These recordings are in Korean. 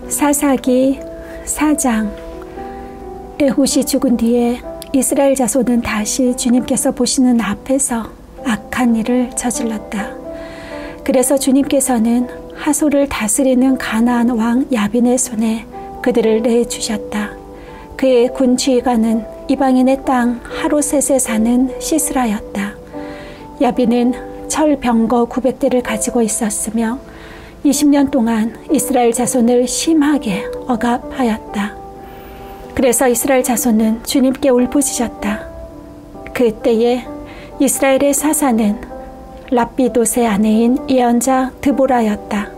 사사기 4장. 에훗이 죽은 뒤에 이스라엘 자손은 다시 주님께서 보시는 앞에서 악한 일을 저질렀다. 그래서 주님께서는 하솔을 다스리는 가나안 왕 야빈의 손에 그들을 내주셨다. 그의 군 지휘관은 이방인의 땅 하로셋에 사는 시스라였다. 야빈은 철 병거 900대를 가지고 있었으며 20년 동안 이스라엘 자손을 심하게 억압하였다. 그래서 이스라엘 자손은 주님께 울부짖었다. 그때에 이스라엘의 사사는 랍비돗의 아내인 예언자 드보라였다.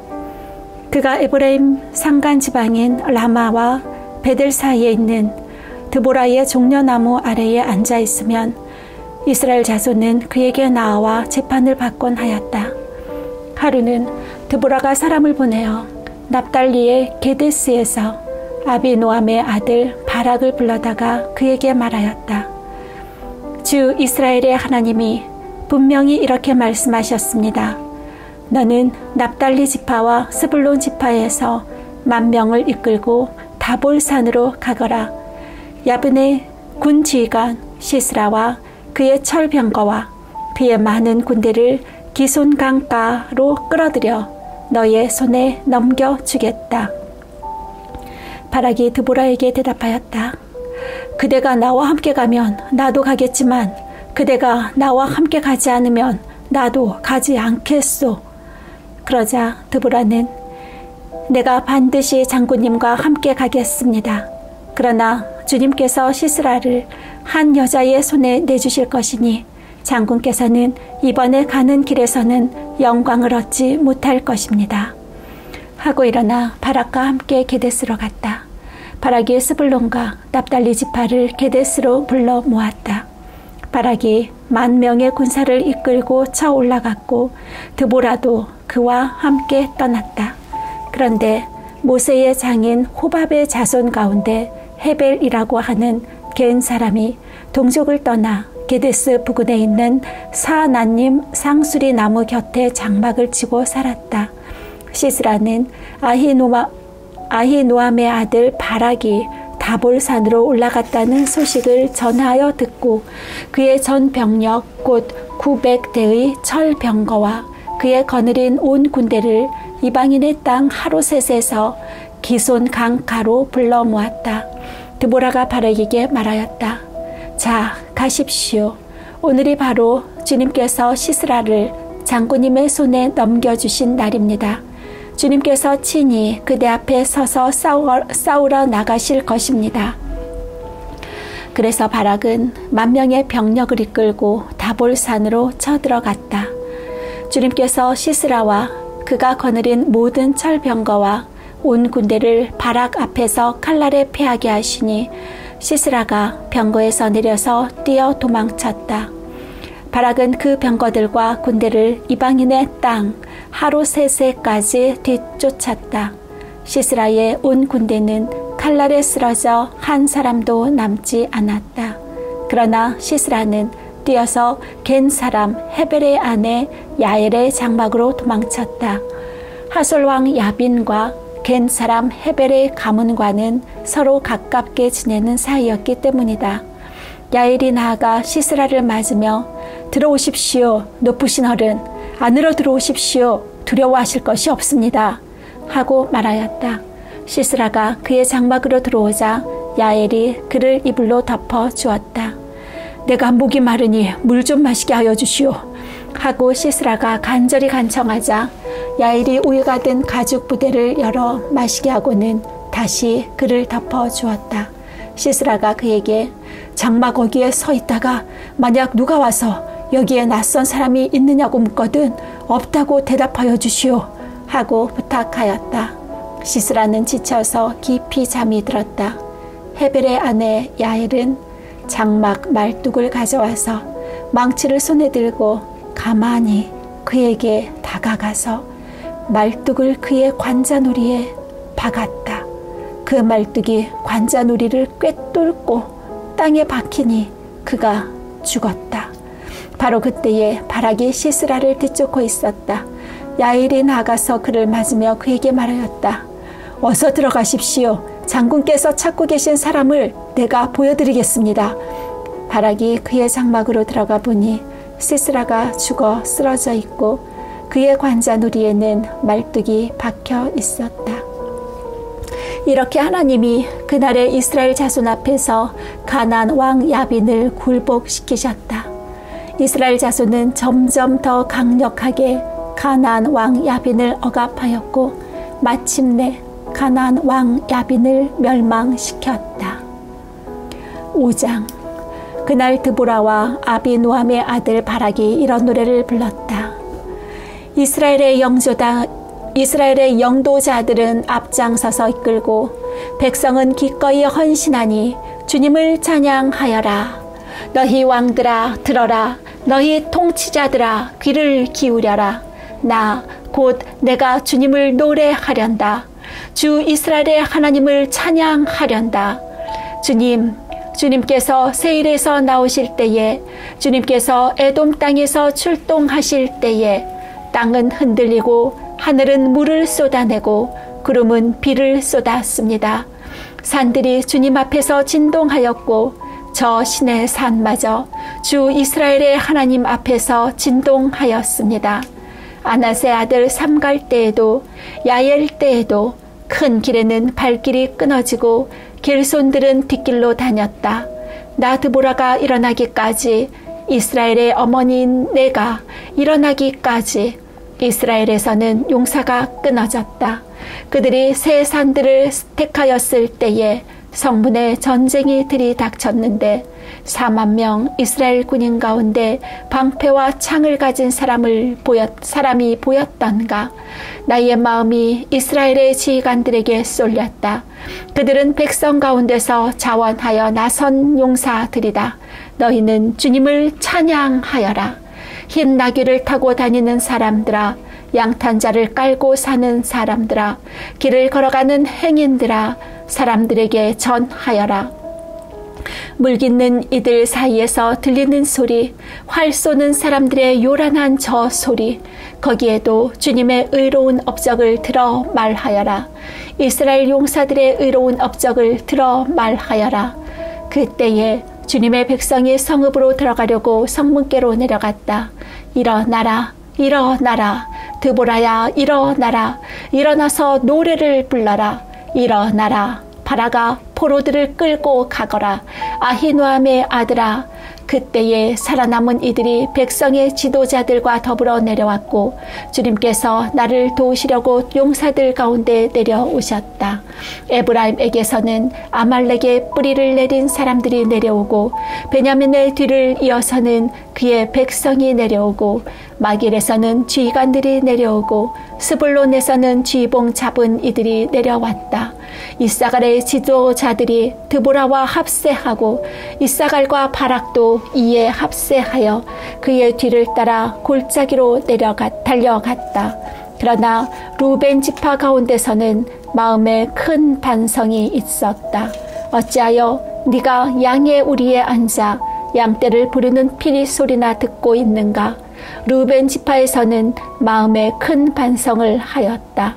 그가 에브라임 산간 지방인 라마와 베델 사이에 있는 드보라의 종려나무 아래에 앉아 있으면 이스라엘 자손은 그에게 나와 재판을 받곤 하였다. 하루는 드보라가 사람을 보내어 납달리의 게데스에서 아비노함의 아들 바락을 불러다가 그에게 말하였다. 주 이스라엘의 하나님이 분명히 이렇게 말씀하셨습니다. 너는 납달리 지파와 스불론 지파에서 10,000명을 이끌고 다볼산으로 가거라. 야빈의 군 지휘관 시스라와 그의 철병거와 그의 많은 군대를 기손 강가로 끌어들여 너의 손에 넘겨주겠다. 바락이 드보라에게 대답하였다. 그대가 나와 함께 가면 나도 가겠지만 그대가 나와 함께 가지 않으면 나도 가지 않겠소. 그러자 드보라는 내가 반드시 장군님과 함께 가겠습니다. 그러나 주님께서 시스라를 한 여자의 손에 내주실 것이니 장군께서는 이번에 가는 길에서는 영광을 얻지 못할 것입니다. 하고 일어나 바락과 함께 게데스로 갔다. 바락이 스불론과 납달리 지파를 게데스로 불러 모았다. 바락이 10,000명의 군사를 이끌고 쳐 올라갔고 드보라도 그와 함께 떠났다. 그런데 모세의 장인 호밥의 자손 가운데 헤벨이라고 하는 겐 사람이 동족을 떠나 게데스 부근에 있는 사나님 상수리 나무 곁에 장막을 치고 살았다. 시스라는 아히노함의 아들 바락이 다볼산으로 올라갔다는 소식을 전하여 듣고 그의 전 병력 곧 900대의 철 병거와 그의 거느린 온 군대를 이방인의 땅 하로셋에서 기손 강가로 불러 모았다. 드보라가 바락에게 말하였다. 자, 가십시오. 오늘이 바로 주님께서 시스라를 장군님의 손에 넘겨주신 날입니다. 주님께서 친히 그대 앞에 서서 싸우러 나가실 것입니다. 그래서 바락은 10,000명의 병력을 이끌고 다볼산으로 쳐들어갔다. 주님께서 시스라와 그가 거느린 모든 철병거와 온 군대를 바락 앞에서 칼날에 패하게 하시니 시스라가 병거에서 내려서 뛰어 도망쳤다. 바락은 그 병거들과 군대를 이방인의 땅 하로셋에까지 뒤쫓았다. 시스라의 온 군대는 칼날에 쓰러져 한 사람도 남지 않았다. 그러나 시스라는 뛰어서 겐 사람 헤벨의 아내 야엘의 장막으로 도망쳤다. 하솔 왕 야빈과 겐 사람 헤벨의 가문과는 서로 가깝게 지내는 사이였기 때문이다. 야엘이 나아가 시스라를 맞으며 들어오십시오. 높으신 어른, 안으로 들어오십시오. 두려워하실 것이 없습니다. 하고 말하였다. 시스라가 그의 장막으로 들어오자 야엘이 그를 이불로 덮어 주었다. 내가 목이 마르니 물 좀 마시게 하여 주시오. 하고 시스라가 간절히 간청하자 야엘이 우유가 든 가죽 부대를 열어 마시게 하고는 다시 그를 덮어 주었다. 시스라가 그에게 장막 거기에 서 있다가 만약 누가 와서 여기에 낯선 사람이 있느냐고 묻거든 없다고 대답하여 주시오. 하고 부탁하였다. 시스라는 지쳐서 깊이 잠이 들었다. 헤벨의 아내 야엘은 장막 말뚝을 가져와서 망치를 손에 들고 가만히 그에게 다가가서 말뚝을 그의 관자놀이에 박았다. 그 말뚝이 관자놀이를 꿰뚫고 땅에 박히니 그가 죽었다. 바로 그때에 바락이 시스라를 뒤쫓고 있었다. 야엘이 나가서 그를 맞으며 그에게 말하였다. 어서 들어가십시오. 장군께서 찾고 계신 사람을 내가 보여드리겠습니다. 바락이 그의 장막으로 들어가 보니 시스라가 죽어 쓰러져 있고 그의 관자놀이에는 말뚝이 박혀 있었다. 이렇게 하나님이 그날의 이스라엘 자손 앞에서 가나안 왕 야빈을 굴복시키셨다. 이스라엘 자손은 점점 더 강력하게 가나안 왕 야빈을 억압하였고 마침내 가나안 왕 야빈을 멸망시켰다. 5장. 그날 드보라와 아비노함의 아들 바락이 이런 노래를 불렀다. 이스라엘의 영도자들은 앞장서서 이끌고 백성은 기꺼이 헌신하니 주님을 찬양하여라. 너희 왕들아 들어라. 너희 통치자들아 귀를 기울여라. 나 곧 내가 주님을 노래하련다. 주 이스라엘의 하나님을 찬양하련다. 주님께서 세일에서 나오실 때에, 주님께서 에돔 땅에서 출동하실 때에 땅은 흔들리고 하늘은 물을 쏟아내고 구름은 비를 쏟았습니다. 산들이 주님 앞에서 진동하였고 저 신의 산마저 주 이스라엘의 하나님 앞에서 진동하였습니다. 아낫의 아들 삼갈 때에도 야엘 때에도 큰 길에는 발길이 끊어지고 길손들은 뒷길로 다녔다. 나 드보라가 일어나기까지, 이스라엘의 어머니인 내가 일어나기까지 이스라엘에서는 용사가 끊어졌다. 그들이 새 산들을 택하였을 때에 성문에 전쟁이 들이닥쳤는데 4만 명 이스라엘 군인 가운데 방패와 창을 가진 사람이 보였던가. 나의 마음이 이스라엘의 지휘관들에게 쏠렸다. 그들은 백성 가운데서 자원하여 나선 용사들이다. 너희는 주님을 찬양하여라. 흰 나귀를 타고 다니는 사람들아, 양탄자를 깔고 사는 사람들아, 길을 걸어가는 행인들아, 사람들에게 전하여라. 물깃는 이들 사이에서 들리는 소리, 활 쏘는 사람들의 요란한 저 소리, 거기에도 주님의 의로운 업적을 들어 말하여라. 이스라엘 용사들의 의로운 업적을 들어 말하여라. 그때에 주님의 백성이 성읍으로 들어가려고 성문께로 내려갔다. 일어나라, 일어나라. 드보라야, 일어나라. 일어나서 노래를 불러라. 일어나라. 바라가 포로들을 끌고 가거라. 아히노함의 아들아. 그때에 살아남은 이들이 백성의 지도자들과 더불어 내려왔고 주님께서 나를 도우시려고 용사들 가운데 내려오셨다. 에브라임에게서는 아말렉의 뿌리를 내린 사람들이 내려오고 베냐민의 뒤를 이어서는 그의 백성이 내려오고 마길에서는 지휘관들이 내려오고 스불론에서는 지휘봉 잡은 이들이 내려왔다. 이사갈의 지도자들이 드보라와 합세하고 이사갈과 바락도 이에 합세하여 그의 뒤를 따라 골짜기로 달려갔다. 그러나 루벤 지파 가운데서는 마음에 큰 반성이 있었다. 어찌하여 네가 양의 우리에 앉아 양떼를 부르는 피리 소리나 듣고 있는가? 루벤 지파에서는 마음에 큰 반성을 하였다.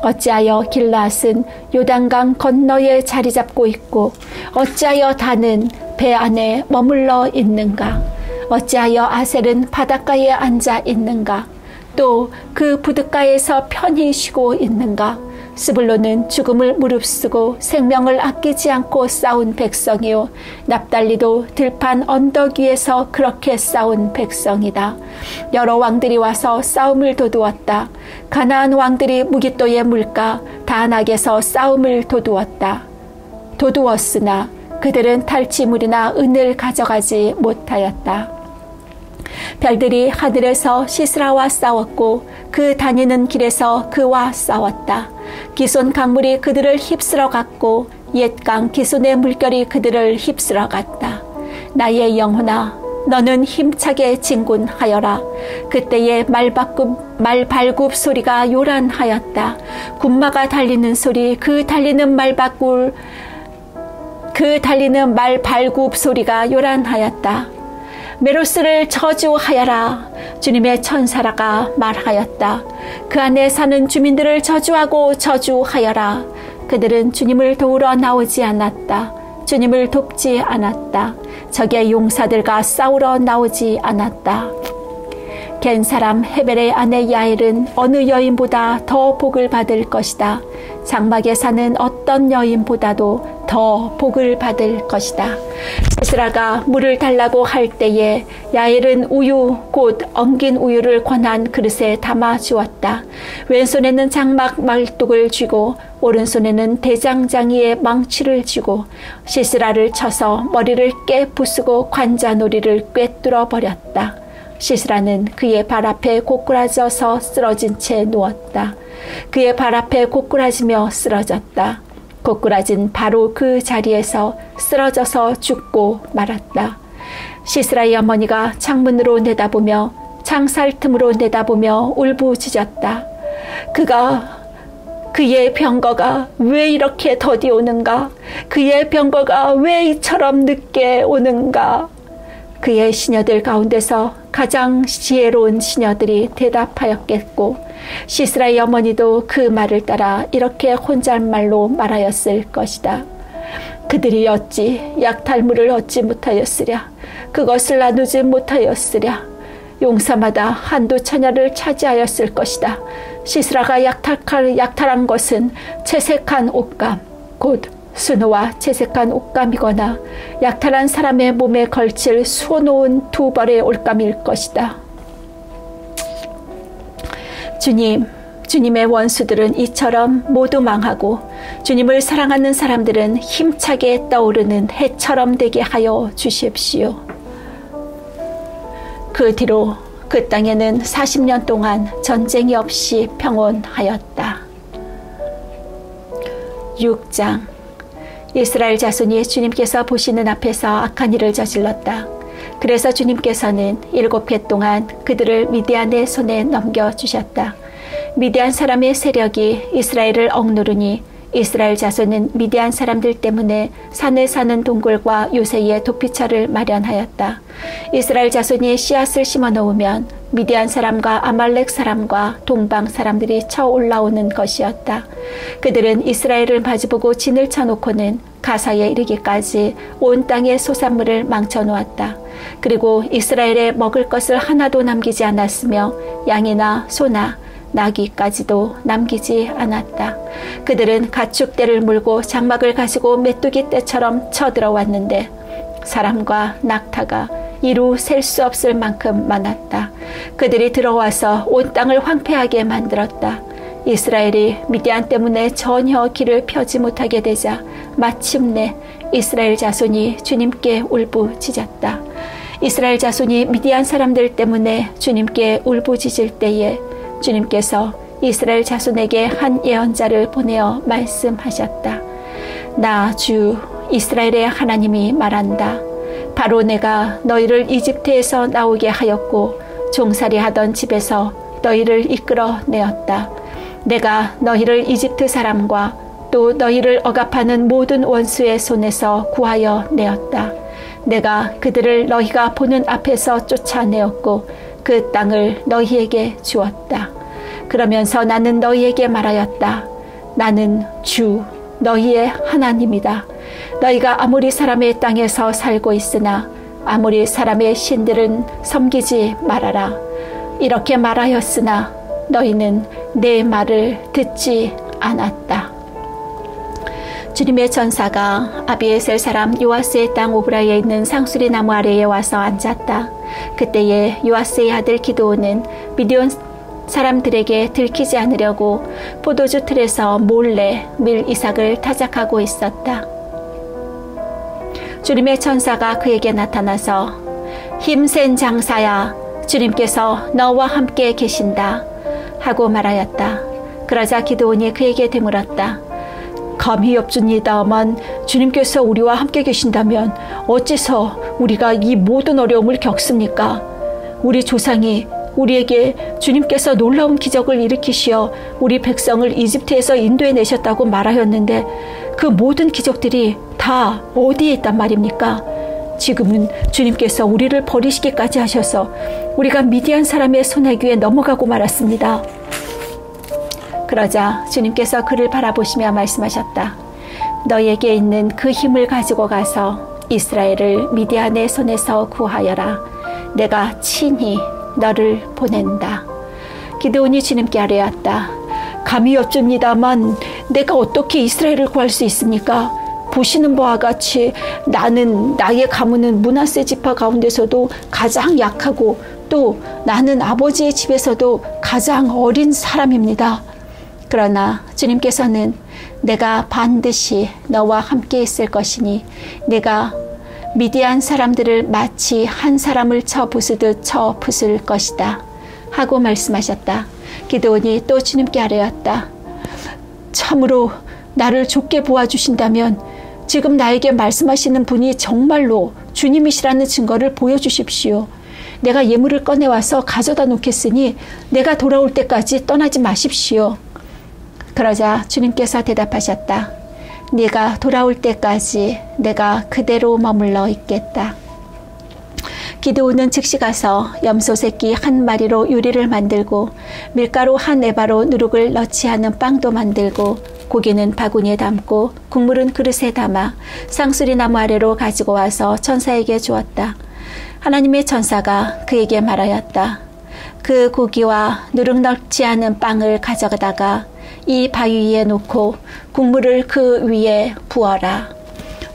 어찌하여 길앗은 요단강 건너에 자리 잡고 있고 어찌하여 단은 배 안에 머물러 있는가? 어찌하여 아셀은 바닷가에 앉아 있는가? 또 그 부둣가에서 편히 쉬고 있는가? 스불론은 죽음을 무릅쓰고 생명을 아끼지 않고 싸운 백성이요 납달리도 들판 언덕 위에서 그렇게 싸운 백성이다. 여러 왕들이 와서 싸움을 도두었다. 가나안 왕들이 무깃도의 물가 다낙에서 싸움을 도두었으나 그들은 탈취물이나 은을 가져가지 못하였다. 별들이 하늘에서 시스라와 싸웠고 그 다니는 길에서 그와 싸웠다. 기손 강물이 그들을 휩쓸어 갔고 옛강 기손의 물결이 그들을 휩쓸어 갔다. 나의 영혼아, 너는 힘차게 진군하여라. 그때의 말발굽 소리가 요란하였다. 군마가 달리는 소리, 그 달리는 말발굽 소리가 요란하였다. 메로스를 저주하여라. 주님의 천사라가 말하였다. 그 안에 사는 주민들을 저주하고 저주하여라. 그들은 주님을 도우러 나오지 않았다. 주님을 돕지 않았다. 적의 용사들과 싸우러 나오지 않았다. 겐 사람 헤벨의 아내 야엘은 어느 여인보다 더 복을 받을 것이다. 장막에 사는 어떤 여인보다도 더 복을 받을 것이다. 시스라가 물을 달라고 할 때에 야엘은 우유 곧 엉긴 우유를 권한 그릇에 담아 주었다. 왼손에는 장막 말뚝을 쥐고 오른손에는 대장장이의 망치를 쥐고 시스라를 쳐서 머리를 깨 부수고 관자놀이를 꿰뚫어 버렸다. 시스라는 그의 발 앞에 고꾸라져서 쓰러진 채 누웠다. 그의 발 앞에 고꾸라지며 쓰러졌다. 고꾸라진 바로 그 자리에서 쓰러져서 죽고 말았다. 시스라의 어머니가 창문으로 내다보며 창살 틈으로 내다보며 울부짖었다. 그의 병거가 왜 이렇게 더디 오는가? 그의 병거가 왜 이처럼 늦게 오는가? 그의 시녀들 가운데서 가장 지혜로운 시녀들이 대답하였겠고 시스라의 어머니도 그 말을 따라 이렇게 혼잣말로 말하였을 것이다. 그들이 어찌 약탈물을 얻지 못하였으랴. 그것을 나누지 못하였으랴. 용사마다 한두 처녀를 차지하였을 것이다. 시스라가 약탈한 것은 채색한 옷감 곧 수노와 채색한 옷감이거나 약탈한 사람의 몸에 걸칠 수놓은 두 벌의 옷감일 것이다. 주님의 원수들은 이처럼 모두 망하고 주님을 사랑하는 사람들은 힘차게 떠오르는 해처럼 되게 하여 주십시오. 그 뒤로 그 땅에는 40년 동안 전쟁이 없이 평온하였다. 6장 이스라엘 자손이 주님께서 보시는 앞에서 악한 일을 저질렀다. 그래서 주님께서는 7해 동안 그들을 미디안의 손에 넘겨주셨다. 미디안 사람의 세력이 이스라엘을 억누르니 이스라엘 자손은 미디안 사람들 때문에 산에 사는 동굴과 요새에 도피처를 마련하였다. 이스라엘 자손이 씨앗을 심어 놓으면 미디안 사람과 아말렉 사람과 동방 사람들이 쳐 올라오는 것이었다. 그들은 이스라엘을 마주보고 진을 쳐놓고는 가사에 이르기까지 온 땅의 소산물을 망쳐놓았다. 그리고 이스라엘에 먹을 것을 하나도 남기지 않았으며 양이나 소나 나귀까지도 남기지 않았다. 그들은 가축대를 물고 장막을 가지고 메뚜기 떼처럼 쳐들어왔는데 사람과 낙타가 이루 셀 수 없을 만큼 많았다. 그들이 들어와서 온 땅을 황폐하게 만들었다. 이스라엘이 미디안 때문에 전혀 길을 펴지 못하게 되자 마침내 이스라엘 자손이 주님께 울부짖었다. 이스라엘 자손이 미디안 사람들 때문에 주님께 울부짖을 때에 주님께서 이스라엘 자손에게 한 예언자를 보내어 말씀하셨다. 나 주 이스라엘의 하나님이 말한다. 바로 내가 너희를 이집트에서 나오게 하였고 종살이하던 집에서 너희를 이끌어내었다. 내가 너희를 이집트 사람과 또 너희를 억압하는 모든 원수의 손에서 구하여 내었다. 내가 그들을 너희가 보는 앞에서 쫓아내었고 그 땅을 너희에게 주었다. 그러면서 나는 너희에게 말하였다. 나는 주 너희의 하나님이다. 너희가 아모리 사람의 땅에서 살고 있으나 아모리 사람의 신들은 섬기지 말아라. 이렇게 말하였으나 너희는 내 말을 듣지 않았다. 주님의 전사가 아비에셀 사람 요아스의 땅 오브라에 있는 상수리 나무 아래에 와서 앉았다. 그때에 요아스의 아들 기드온은 미디온 사람들에게 들키지 않으려고 포도주 틀에서 몰래 밀 이삭을 타작하고 있었다. 주님의 천사가 그에게 나타나서 힘센 장사야, 주님께서 너와 함께 계신다 하고 말하였다. 그러자 기드온이 그에게 되물었다. 감히 엽주니다만 주님께서 우리와 함께 계신다면 어째서 우리가 이 모든 어려움을 겪습니까? 우리 조상이 우리에게 주님께서 놀라운 기적을 일으키시어 우리 백성을 이집트에서 인도해 내셨다고 말하였는데 그 모든 기적들이 다 어디에 있단 말입니까? 지금은 주님께서 우리를 버리시기까지 하셔서 우리가 미디안 사람의 손아귀에 넘어가고 말았습니다. 그러자 주님께서 그를 바라보시며 말씀하셨다. 너에게 있는 그 힘을 가지고 가서 이스라엘을 미디안의 손에서 구하여라. 내가 친히 너를 보낸다. 기드온이 주님께 아뢰었다. 감이 없습니다만 내가 어떻게 이스라엘을 구할 수 있습니까? 보시는 바와 같이 나는 나의 가문은 므낫세 지파 가운데서도 가장 약하고 또 나는 아버지의 집에서도 가장 어린 사람입니다. 그러나 주님께서는 내가 반드시 너와 함께 있을 것이니 내가 미디안 사람들을 마치 한 사람을 쳐 부수듯 쳐 부술 것이다 하고 말씀하셨다. 기드온이 또 주님께 아뢰었다. 참으로 나를 좋게 보아주신다면 지금 나에게 말씀하시는 분이 정말로 주님이시라는 증거를 보여주십시오. 내가 예물을 꺼내와서 가져다 놓겠으니 내가 돌아올 때까지 떠나지 마십시오. 그러자 주님께서 대답하셨다. 네가 돌아올 때까지 내가 그대로 머물러 있겠다. 기드온은 즉시 가서 염소 새끼 한 마리로 요리를 만들고 밀가루 한 에바로 누룩을 넣지 않은 빵도 만들고 고기는 바구니에 담고 국물은 그릇에 담아 상수리 나무 아래로 가지고 와서 천사에게 주었다. 하나님의 천사가 그에게 말하였다. 그 고기와 누룩 넣지 않은 빵을 가져다가 이 바위 위에 놓고 국물을 그 위에 부어라.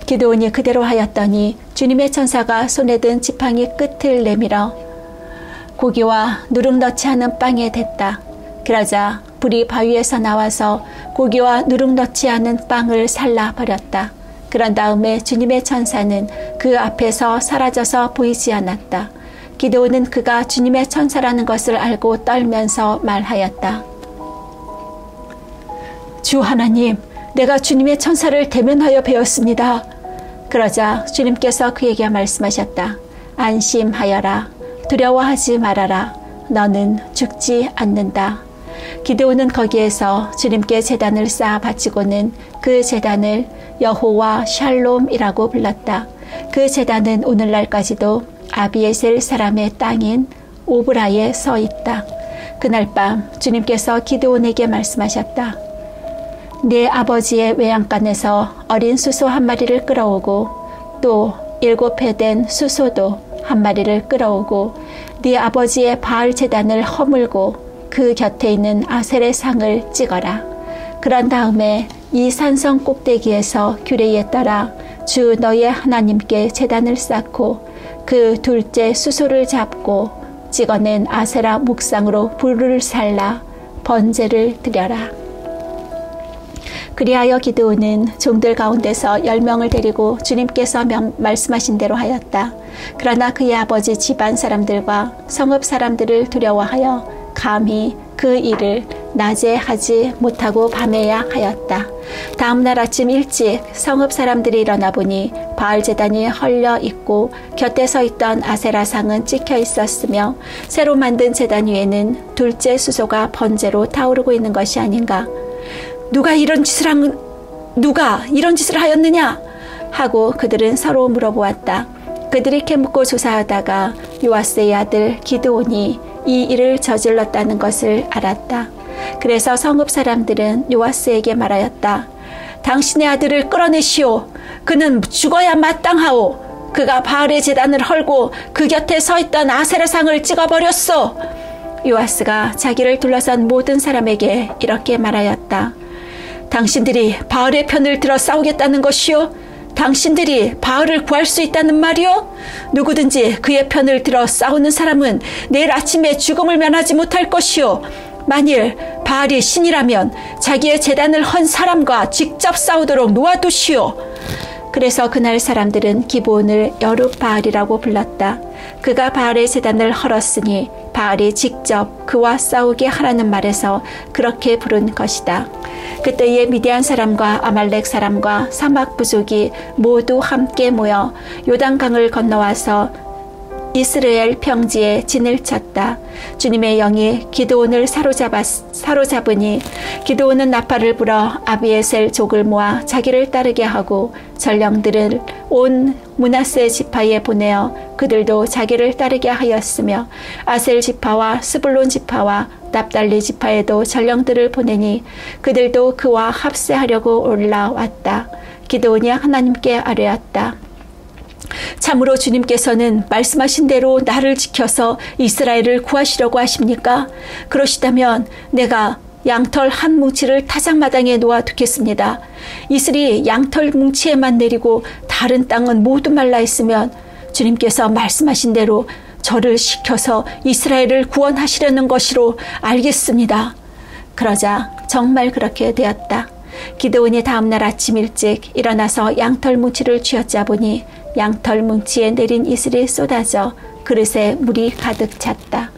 기드온이 그대로 하였더니 주님의 천사가 손에 든 지팡이 끝을 내밀어 고기와 누룩 넣지 않은 빵에 댔다. 그러자 불이 바위에서 나와서 고기와 누룩 넣지 않은 빵을 살라버렸다. 그런 다음에 주님의 천사는 그 앞에서 사라져서 보이지 않았다. 기드온은 그가 주님의 천사라는 것을 알고 떨면서 말하였다. 주 하나님, 내가 주님의 천사를 대면하여 배웠습니다. 그러자 주님께서 그에게 말씀하셨다. 안심하여라. 두려워하지 말아라. 너는 죽지 않는다. 기드온은 거기에서 주님께 제단을 쌓아 바치고는 그 제단을 여호와 샬롬이라고 불렀다. 그 제단은 오늘날까지도 아비에셀 사람의 땅인 오브라에 서 있다. 그날 밤 주님께서 기드온에게 말씀하셨다. 네 아버지의 외양간에서 어린 수소 한 마리를 끌어오고 또 7회 된 수소도 한 마리를 끌어오고 네 아버지의 바알 제단을 허물고 그 곁에 있는 아셀의 상을 찍어라. 그런 다음에 이 산성 꼭대기에서 규례에 따라 주 너의 하나님께 제단을 쌓고 그 둘째 수소를 잡고 찍어낸 아세라 묵상으로 불을 살라 번제를 드려라. 그리하여 기드온은 종들 가운데서 10명을 데리고 주님께서 말씀하신 대로 하였다. 그러나 그의 아버지 집안 사람들과 성읍 사람들을 두려워하여 감히 그 일을 낮에 하지 못하고 밤에야 하였다. 다음날 아침 일찍 성읍 사람들이 일어나 보니 바알 제단이 헐려 있고 곁에 서 있던 아세라상은 찍혀 있었으며 새로 만든 제단 위에는 둘째 수소가 번제로 타오르고 있는 것이 아닌가. 누가 이런 짓을 하였느냐? 하고 그들은 서로 물어보았다. 그들이 캐묻고 조사하다가 요아스의 아들 기드온이 이 일을 저질렀다는 것을 알았다. 그래서 성읍 사람들은 요아스에게 말하였다. 당신의 아들을 끌어내시오. 그는 죽어야 마땅하오. 그가 바알의 제단을 헐고 그 곁에 서 있던 아세라상을 찍어버렸소. 요아스가 자기를 둘러싼 모든 사람에게 이렇게 말하였다. 당신들이 바알의 편을 들어 싸우겠다는 것이요? 당신들이 바알을 구할 수 있다는 말이요? 누구든지 그의 편을 들어 싸우는 사람은 내일 아침에 죽음을 면하지 못할 것이요. 만일 바알이 신이라면 자기의 제단을 헌 사람과 직접 싸우도록 놓아두시오. 그래서 그날 사람들은 기브온을 여룻바알이라고 불렀다. 그가 바알의 제단을 헐었으니 바알이 직접 그와 싸우게 하라는 말에서 그렇게 부른 것이다. 그때에 미디안 사람과 아말렉 사람과 사막 부족이 모두 함께 모여 요단강을 건너와서 이스라엘 평지에 진을 쳤다. 주님의 영이 기드온을 사로잡으니 기드온은 나팔을 불어 아비에셀 족을 모아 자기를 따르게 하고 전령들을 온 므낫세 지파에 보내어 그들도 자기를 따르게 하였으며 아셀 지파와 스불론 지파와 납달리 지파에도 전령들을 보내니 그들도 그와 합세하려고 올라왔다. 기드온이 하나님께 아뢰었다. 참으로 주님께서는 말씀하신 대로 나를 지켜서 이스라엘을 구하시려고 하십니까? 그러시다면 내가 양털 한 뭉치를 타작마당에 놓아두겠습니다. 이슬이 양털 뭉치에만 내리고 다른 땅은 모두 말라 있으면 주님께서 말씀하신 대로 저를 시켜서 이스라엘을 구원하시려는 것이로 알겠습니다. 그러자 정말 그렇게 되었다. 기드온이 다음날 아침 일찍 일어나서 양털 뭉치를 쥐어짜보니 양털 뭉치에 내린 이슬이 쏟아져 그릇에 물이 가득 찼다.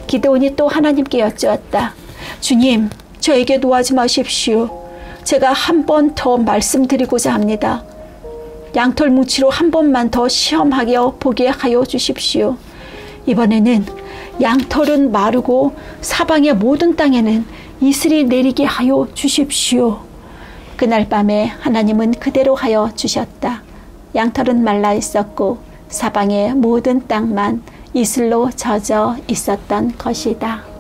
기드온이 또 하나님께 여쭈었다. 주님, 저에게 놓아지 마십시오. 제가 한 번 더 말씀드리고자 합니다. 양털 뭉치로 한 번만 더 시험하여 보게 하여 주십시오. 이번에는 양털은 마르고 사방의 모든 땅에는 이슬이 내리게 하여 주십시오. 그날 밤에 하나님은 그대로 하여 주셨다. 양털은 말라 있었고 사방의 모든 땅만 이슬로 젖어 있었던 것이다.